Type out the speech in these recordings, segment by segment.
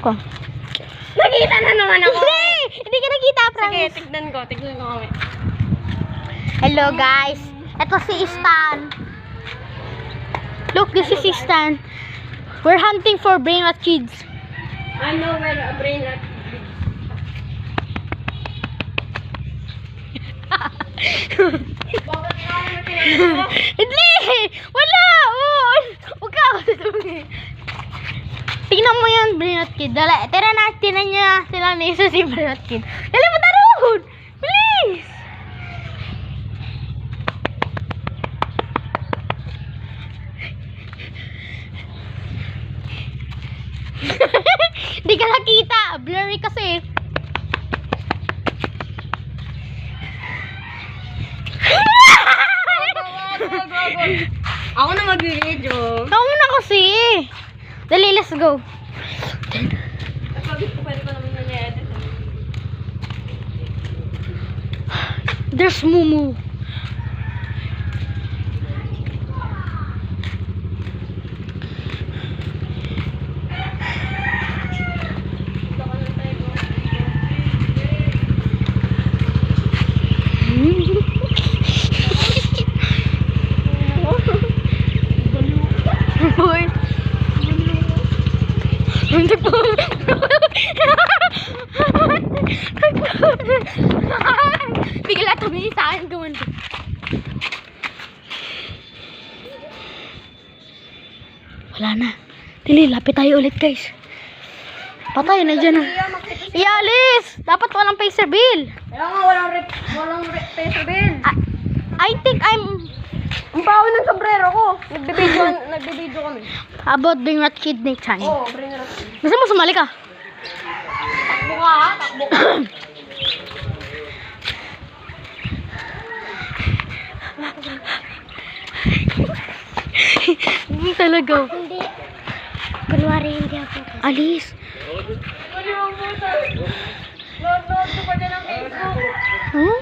Ko. Nakita na naman ako. Hindi ka nakita, Sige, promise. tignan ko kami. Hello guys. Ito si Stan. Look, this is Stan. We're hunting for brain rot kids. I know where a brain rat. Bakit nga naman tinanong mo? Hindi! Wala! Oh! Huwag ka ako tutulungin. Tingnan mo yan, brain rot kid. Dala, tira na, tinan niya sila na isa si brain rot kid. Dali mo taroon! Please! Hindi ka nakita. Blurry kasi. Ako na mag-video. Ikaw muna kasi. Dali, let's go. Pwede ko naman na-edit. There's Mumu. Hoy. Bigla tumingin sa akin gawin ko. Wala na. Dili, lapit tayo ulit guys. Patay na dyan. Ialis! Dapat walang pacer bill. Kaya nga, walang peso bill. I think I'm Ang bawi ng sombrero ko. Nagbe-video kami. about being rat kid next time. Oo, brain rat. Gusto mo sumali ka? Takbo ka, ha? Takbo ka. Hindi talaga. Hindi. Kunwari hindi ako. Alis. Load ko pa dyan ang Facebook. Huh?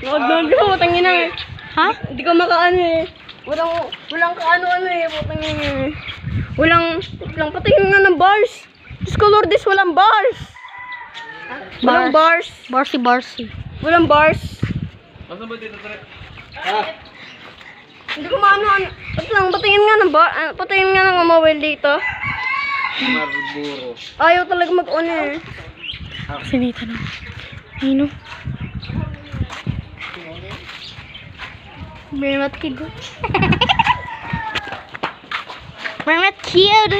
Load ko, putang ina eh. Ha? Hindi ka makaano eh. Walang kaano-ano eh, putang ina eh. Walang patingin nga ng bars. Diyos ko Lord, walang bars. Walang bars. Barsi. Walang bars. Masa ba dito, Tre? Hindi ko maano. Patingin nga ng bar. Patingin nga ng mobile dito. Marlboro. Ayaw talaga mag-on eh. Sinita na. Nino? Mermat kid. Mermat kid.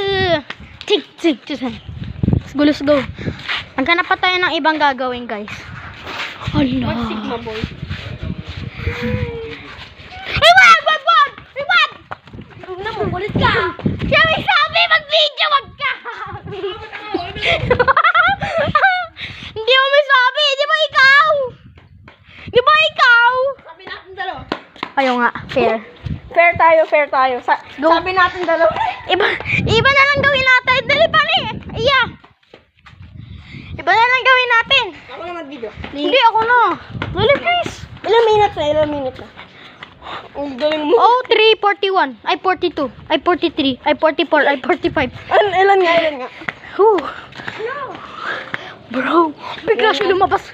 Tik. Let's go. Maghanap pa tayo ng ibang gagawin guys. Hala. What Sigma boy? Ay, wag! Huwag na mo, kulit ka. Siya may sabi, mag-video, wag ka! Hindi mo may sabi, di ba ikaw? Di ba ikaw? Sabi natin dalawa. Ayaw nga, fair. Fair tayo. Go. Sabi natin dalawa. Iba na lang gawin natin. Dali pa rin. Iya. Iba na lang gawin natin. Ako na mag-video. Hindi, ako na. Dali, please. Ilang minutes na? Ang galing mo. Oh, 3:41. Ay, 42. Ay, 43. Ay, 44. Ay, 45. Ilan nga. Whew. Bro, bigla siya lumabas.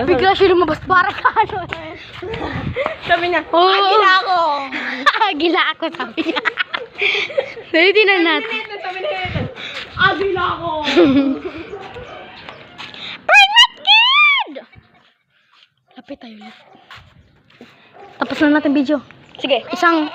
Bigla siya lumabas para ka ano. Sabi niya, Oh. agila ako. Gila ako, sabi niya. Dali, tinan natin. Sabi niya, agila ako. Bring that kid! Lapit tayo ulit. Tapos na natin video. Sige. Isang